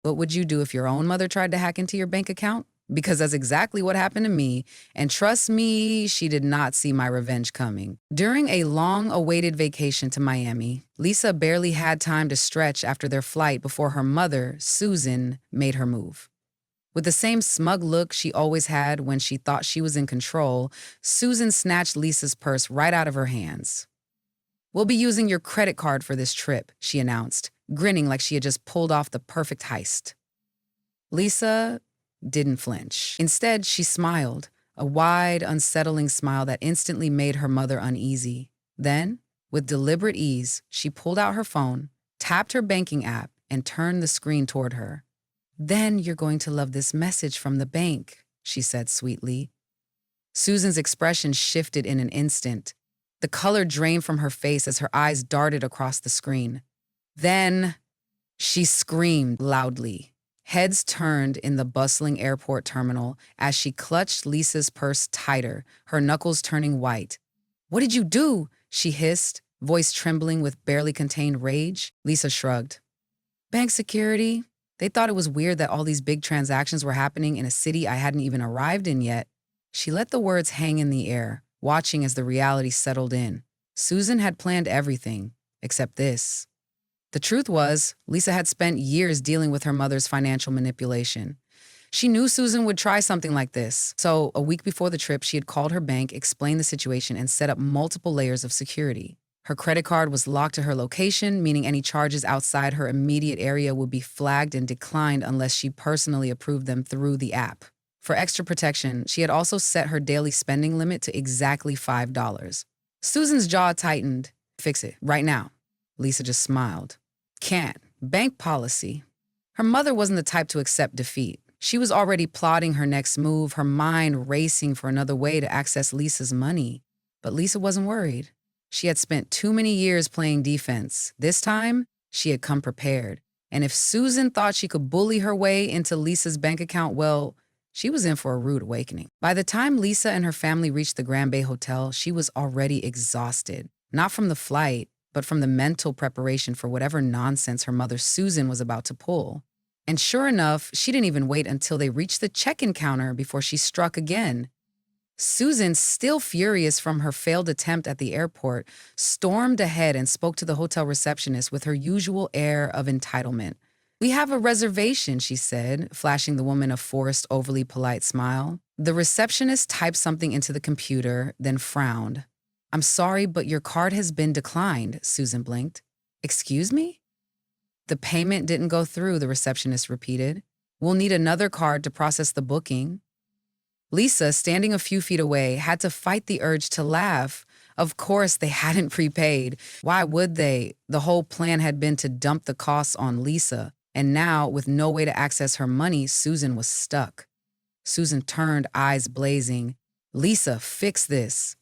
What would you do if your own mother tried to hack into your bank account? Because that's exactly what happened to me, and trust me, she did not see my revenge coming. During a long-awaited vacation to Miami, Lisa barely had time to stretch after their flight before her mother, Susan, made her move. With the same smug look she always had when she thought she was in control, Susan snatched Lisa's purse right out of her hands. "We'll be using your credit card for this trip," she announced, grinning like she had just pulled off the perfect heist. Lisa didn't flinch. Instead, she smiled, a wide, unsettling smile that instantly made her mother uneasy. Then, with deliberate ease, she pulled out her phone, tapped her banking app, and turned the screen toward her. "Then you're going to love this message from the bank," she said sweetly. Susan's expression shifted in an instant. The color drained from her face as her eyes darted across the screen. Then, she screamed loudly. Heads turned in the bustling airport terminal as she clutched Lisa's purse tighter, her knuckles turning white. "What did you do?" she hissed, voice trembling with barely contained rage. Lisa shrugged. "Bank security. They thought it was weird that all these big transactions were happening in a city I hadn't even arrived in yet." She let the words hang in the air, watching as the reality settled in. Susan had planned everything, except this. The truth was, Lisa had spent years dealing with her mother's financial manipulation. She knew Susan would try something like this, so a week before the trip, she had called her bank, explained the situation, and set up multiple layers of security. Her credit card was locked to her location, meaning any charges outside her immediate area would be flagged and declined unless she personally approved them through the app. For extra protection, she had also set her daily spending limit to exactly $5. Susan's jaw tightened. "Fix it, right now." Lisa just smiled. "Can't. Bank policy." Her mother wasn't the type to accept defeat. She was already plotting her next move, her mind racing for another way to access Lisa's money. But Lisa wasn't worried. She had spent too many years playing defense. This time, she had come prepared. And if Susan thought she could bully her way into Lisa's bank account, well, she was in for a rude awakening. By the time Lisa and her family reached the Grand Bay Hotel, she was already exhausted. Not from the flight, but from the mental preparation for whatever nonsense her mother Susan was about to pull. And sure enough, she didn't even wait until they reached the check-in counter before she struck again. Susan, still furious from her failed attempt at the airport, stormed ahead and spoke to the hotel receptionist with her usual air of entitlement. "We have a reservation," she said, flashing the woman a forced, overly polite smile. The receptionist typed something into the computer, then frowned. "I'm sorry, but your card has been declined," Susan blinked. "Excuse me?" "The payment didn't go through," the receptionist repeated. "We'll need another card to process the booking." Lisa, standing a few feet away, had to fight the urge to laugh. Of course, they hadn't prepaid. Why would they? The whole plan had been to dump the costs on Lisa. And now, with no way to access her money, Susan was stuck. Susan turned, eyes blazing. "Lisa, fix this."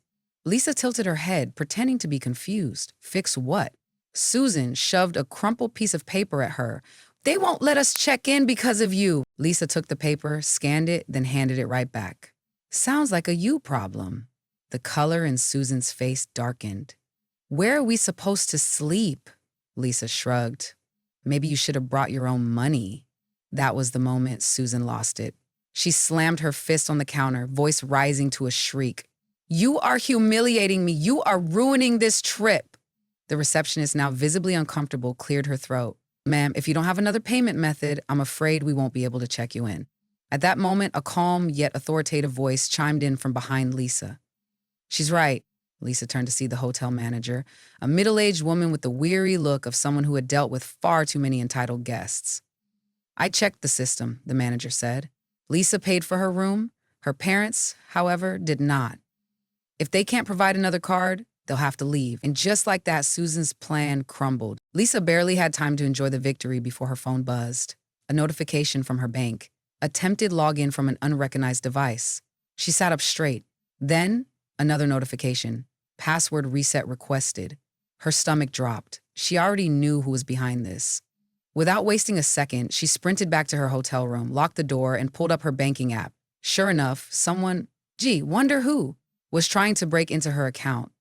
Lisa tilted her head, pretending to be confused. Fix what? Susan shoved a crumpled piece of paper at her. "They won't let us check in because of you." Lisa took the paper, scanned it, then handed it right back. "Sounds like a you problem." The color in Susan's face darkened. "Where are we supposed to sleep?" Lisa shrugged. "Maybe you should have brought your own money." That was the moment Susan lost it. She slammed her fist on the counter, voice rising to a shriek. "You are humiliating me. You are ruining this trip." The receptionist, now visibly uncomfortable, cleared her throat. "Ma'am, if you don't have another payment method, I'm afraid we won't be able to check you in." At that moment, a calm yet authoritative voice chimed in from behind Lisa. "She's right." Lisa turned to see the hotel manager, a middle-aged woman with the weary look of someone who had dealt with far too many entitled guests. "I checked the system," the manager said. Lisa paid for her room. Her parents, however, did not. If they can't provide another card, they'll have to leave. And just like that, Susan's plan crumbled. Lisa barely had time to enjoy the victory before her phone buzzed. A notification from her bank. Attempted login from an unrecognized device. She sat up straight. Then, another notification. Password reset requested. Her stomach dropped. She already knew who was behind this. Without wasting a second, she sprinted back to her hotel room, locked the door, and pulled up her banking app. Sure enough, someone, wonder who, was trying to break into her account.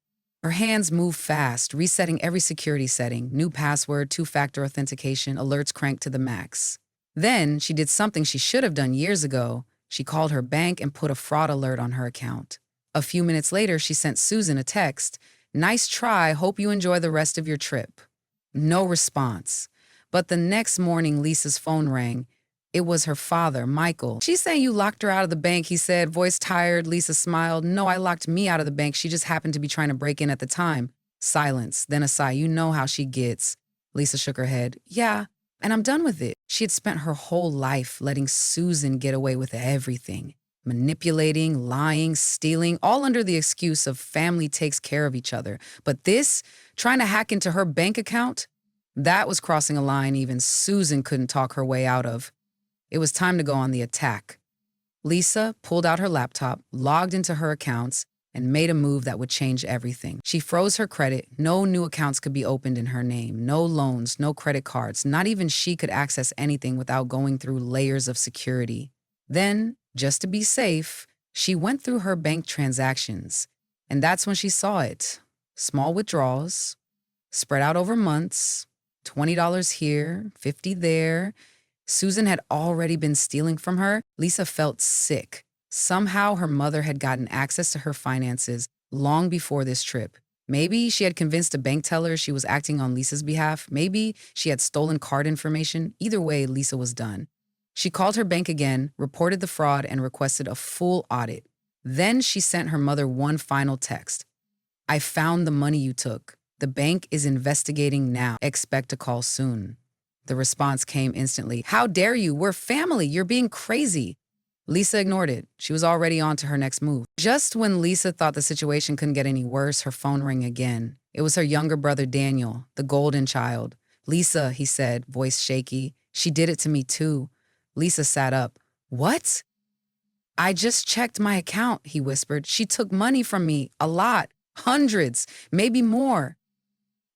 Her hands moved fast, resetting every security setting, new password, two-factor authentication, alerts cranked to the max. Then she did something she should have done years ago. She called her bank and put a fraud alert on her account. A few minutes later, she sent Susan a text. "Nice try, hope you enjoy the rest of your trip." No response. But the next morning, Lisa's phone rang. It was her father, Michael. "She's saying you locked her out of the bank," he said, voice tired. Lisa smiled. "No, I locked me out of the bank. She just happened to be trying to break in at the time." Silence, then a sigh. "You know how she gets." Lisa shook her head. "Yeah, and I'm done with it." She had spent her whole life letting Susan get away with everything. Manipulating, lying, stealing, all under the excuse of family takes care of each other. But this, trying to hack into her bank account, that was crossing a line even Susan couldn't talk her way out of. It was time to go on the attack. Lisa pulled out her laptop, logged into her accounts, and made a move that would change everything. She froze her credit. No new accounts could be opened in her name. No loans, no credit cards. Not even she could access anything without going through layers of security. Then, just to be safe, she went through her bank transactions. And that's when she saw it. Small withdrawals, spread out over months, $20 here, $50 there. Susan had already been stealing from her. Lisa felt sick. Somehow her mother had gotten access to her finances long before this trip. Maybe she had convinced a bank teller she was acting on Lisa's behalf. Maybe she had stolen card information. Either way, Lisa was done. She called her bank again, reported the fraud, and requested a full audit. Then she sent her mother one final text. "I found the money you took. The bank is investigating now. Expect a call soon." The response came instantly. "How dare you? We're family. You're being crazy." Lisa ignored it. She was already on to her next move. Just when Lisa thought the situation couldn't get any worse, her phone rang again. It was her younger brother, Daniel, the golden child. "Lisa," he said, voice shaky. "She did it to me too." Lisa sat up. "What?" "I just checked my account," he whispered. "She took money from me. A lot. Hundreds. Maybe more."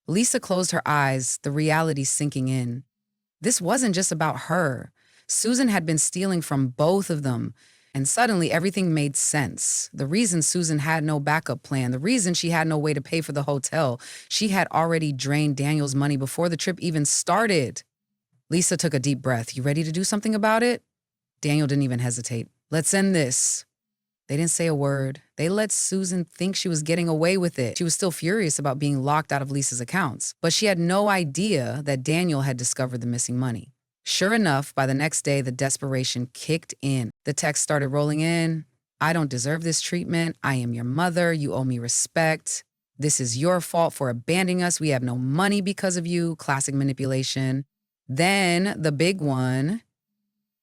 Lisa closed her eyes, the reality sinking in. This wasn't just about her. Susan had been stealing from both of them. And suddenly everything made sense. The reason Susan had no backup plan, the reason she had no way to pay for the hotel, she had already drained Daniel's money before the trip even started. Lisa took a deep breath. "You ready to do something about it?" Daniel didn't even hesitate. "Let's end this." They didn't say a word. They let Susan think she was getting away with it. She was still furious about being locked out of Lisa's accounts, but she had no idea that Daniel had discovered the missing money. Sure enough, by the next day, the desperation kicked in. The text started rolling in. "I don't deserve this treatment. I am your mother. You owe me respect. This is your fault for abandoning us. We have no money because of you." Classic manipulation. Then the big one.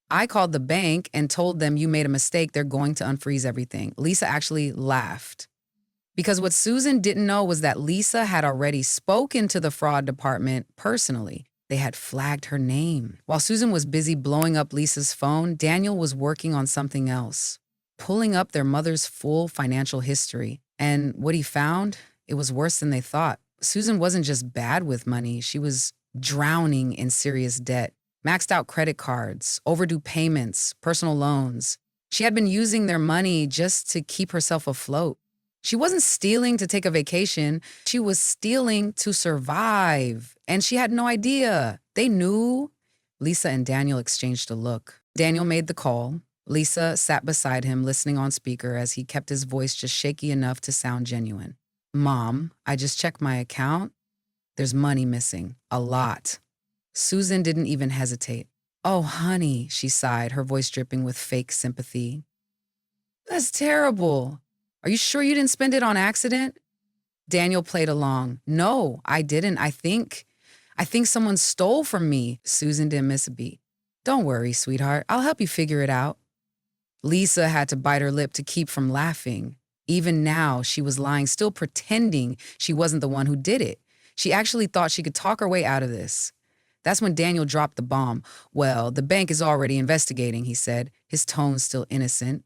"I called the bank and told them you made a mistake. They're going to unfreeze everything." Lisa actually laughed. Because what Susan didn't know was that Lisa had already spoken to the fraud department personally. They had flagged her name. While Susan was busy blowing up Lisa's phone, Daniel was working on something else, pulling up their mother's full financial history. And what he found, it was worse than they thought. Susan wasn't just bad with money. She was drowning in serious debt. Maxed out credit cards, overdue payments, personal loans. She had been using their money just to keep herself afloat. She wasn't stealing to take a vacation. She was stealing to survive. And she had no idea. They knew. Lisa and Daniel exchanged a look. Daniel made the call. Lisa sat beside him, listening on speaker as he kept his voice just shaky enough to sound genuine. "Mom, I just checked my account. There's money missing. A lot." Susan didn't even hesitate. "Oh, honey," she sighed, her voice dripping with fake sympathy. "That's terrible. Are you sure you didn't spend it on accident?" Daniel played along. "No, I didn't. I think someone stole from me." Susan didn't miss a beat. "Don't worry, sweetheart. I'll help you figure it out." Lisa had to bite her lip to keep from laughing. Even now, she was lying, still pretending she wasn't the one who did it. She actually thought she could talk her way out of this. That's when Daniel dropped the bomb. "Well, the bank is already investigating," he said, his tone still innocent.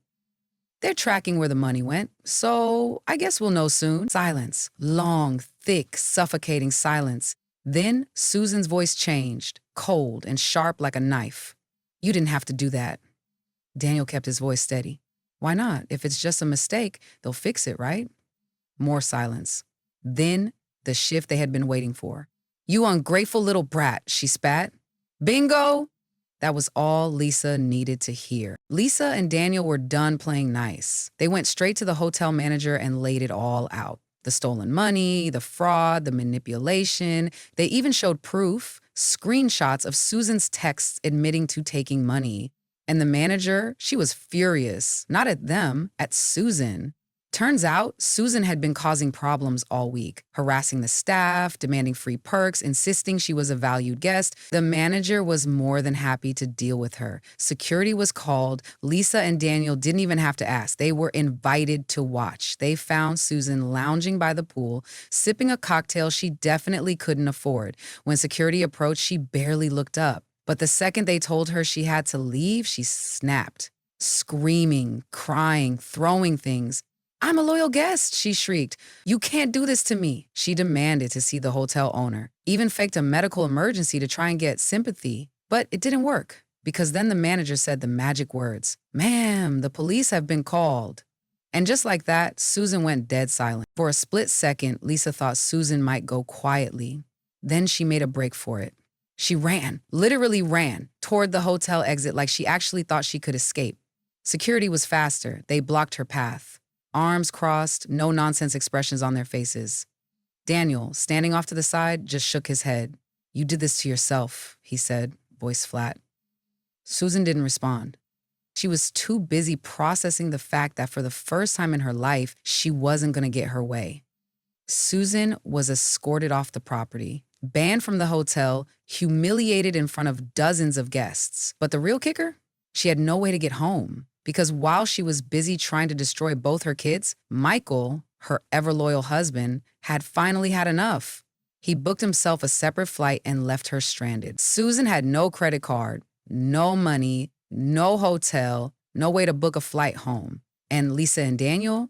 "They're tracking where the money went, so I guess we'll know soon." Silence. Long, thick, suffocating silence. Then Susan's voice changed, cold and sharp like a knife. "You didn't have to do that." Daniel kept his voice steady. "Why not? If it's just a mistake, they'll fix it, right?" More silence. Then the shift they had been waiting for. "You ungrateful little brat," she spat. "Bingo!" That was all Lisa needed to hear. Lisa and Daniel were done playing nice. They went straight to the hotel manager and laid it all out. The stolen money, the fraud, the manipulation. They even showed proof, screenshots of Susan's texts admitting to taking money. And the manager, she was furious, not at them, at Susan. Turns out, Susan had been causing problems all week, harassing the staff, demanding free perks, insisting she was a valued guest. The manager was more than happy to deal with her. Security was called. Lisa and Daniel didn't even have to ask. They were invited to watch. They found Susan lounging by the pool, sipping a cocktail she definitely couldn't afford. When security approached, she barely looked up. But the second they told her she had to leave, she snapped, screaming, crying, throwing things. "I'm a loyal guest," she shrieked. "You can't do this to me." She demanded to see the hotel owner, even faked a medical emergency to try and get sympathy. But it didn't work, because then the manager said the magic words, "Ma'am, the police have been called." And just like that, Susan went dead silent. For a split second, Lisa thought Susan might go quietly. Then she made a break for it. She ran, literally ran, toward the hotel exit like she actually thought she could escape. Security was faster. They blocked her path. Arms crossed, no nonsense expressions on their faces. Daniel, standing off to the side, just shook his head. "You did this to yourself," he said, voice flat. Susan didn't respond. She was too busy processing the fact that for the first time in her life, she wasn't going to get her way. Susan was escorted off the property, banned from the hotel, humiliated in front of dozens of guests. But the real kicker? She had no way to get home. Because while she was busy trying to destroy both her kids, Michael, her ever-loyal husband, had finally had enough. He booked himself a separate flight and left her stranded. Susan had no credit card, no money, no hotel, no way to book a flight home. And Lisa and Daniel,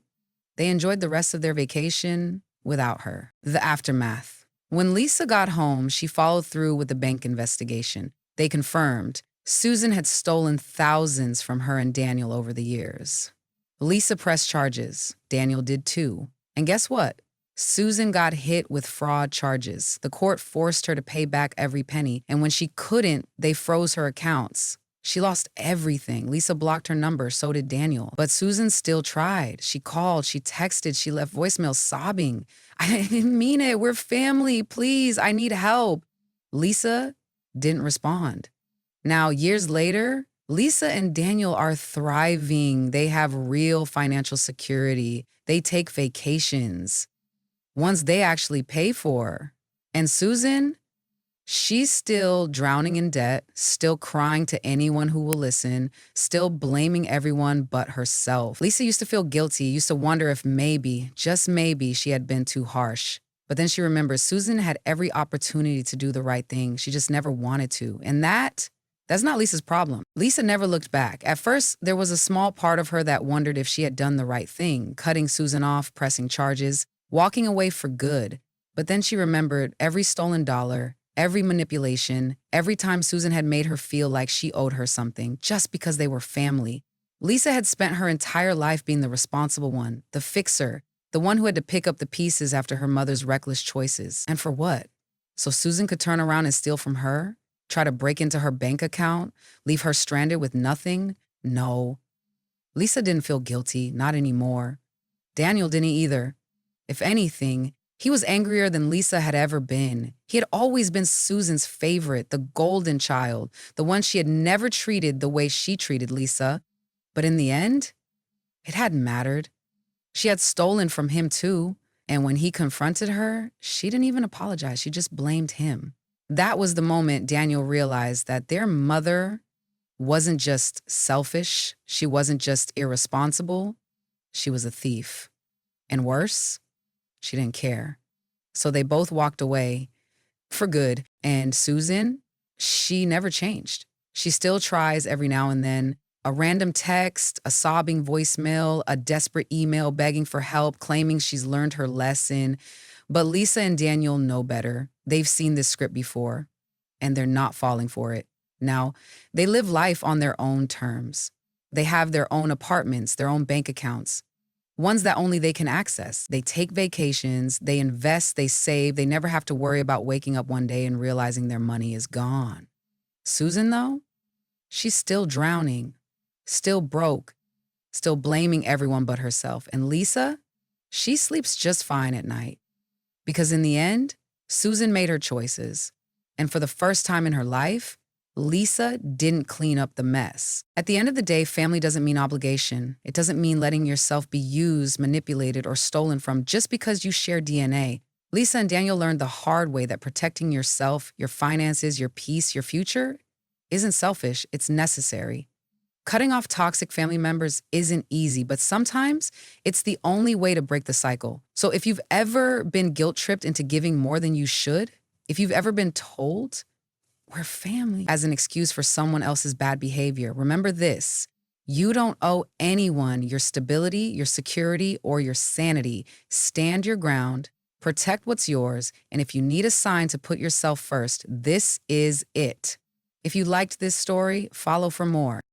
they enjoyed the rest of their vacation without her. The aftermath. When Lisa got home, she followed through with the bank investigation. They confirmed Susan had stolen thousands from her and Daniel over the years. Lisa pressed charges. Daniel did too. And guess what? Susan got hit with fraud charges. The court forced her to pay back every penny, and when she couldn't, they froze her accounts. She lost everything. Lisa blocked her number, so did Daniel. But Susan still tried. She called, she texted, she left voicemails sobbing. "I didn't mean it. We're family. Please, I need help." Lisa didn't respond. Now, years later, Lisa and Daniel are thriving. They have real financial security. They take vacations, ones they actually pay for. And Susan, she's still drowning in debt, still crying to anyone who will listen, still blaming everyone but herself. Lisa used to feel guilty, used to wonder if maybe, just maybe, she had been too harsh. But then she remembers Susan had every opportunity to do the right thing. She just never wanted to. And that's not Lisa's problem. Lisa never looked back. At first, there was a small part of her that wondered if she had done the right thing, cutting Susan off, pressing charges, walking away for good. But then she remembered every stolen dollar, every manipulation, every time Susan had made her feel like she owed her something just because they were family. Lisa had spent her entire life being the responsible one, the fixer, the one who had to pick up the pieces after her mother's reckless choices. And for what? So Susan could turn around and steal from her? Try to break into her bank account? Leave her stranded with nothing? No. Lisa didn't feel guilty, not anymore. Daniel didn't either. If anything, he was angrier than Lisa had ever been. He had always been Susan's favorite, the golden child, the one she had never treated the way she treated Lisa. But in the end, it hadn't mattered. She had stolen from him too, and when he confronted her, she didn't even apologize. She just blamed him. That was the moment Daniel realized that their mother wasn't just selfish. She wasn't just irresponsible. She was a thief. And worse, she didn't care. So they both walked away for good. And Susan, she never changed. She still tries every now and then. A random text, a sobbing voicemail, a desperate email begging for help, claiming she's learned her lesson. But Lisa and Daniel know better. They've seen this script before, and they're not falling for it. Now, they live life on their own terms. They have their own apartments, their own bank accounts, ones that only they can access. They take vacations, they invest, they save. They never have to worry about waking up one day and realizing their money is gone. Susan, though, She's still drowning, still broke, still blaming everyone but herself. And Lisa, she sleeps just fine at night. Because in the end, Susan made her choices. And for the first time in her life, Lisa didn't clean up the mess. At the end of the day, family doesn't mean obligation. It doesn't mean letting yourself be used, manipulated, or stolen from just because you share DNA. Lisa and Daniel learned the hard way that protecting yourself, your finances, your peace, your future isn't selfish, it's necessary. Cutting off toxic family members isn't easy, but sometimes it's the only way to break the cycle. So if you've ever been guilt-tripped into giving more than you should, if you've ever been told, we're family, as an excuse for someone else's bad behavior, remember this: you don't owe anyone your stability, your security, or your sanity. Stand your ground, protect what's yours, and if you need a sign to put yourself first, this is it. If you liked this story, follow for more.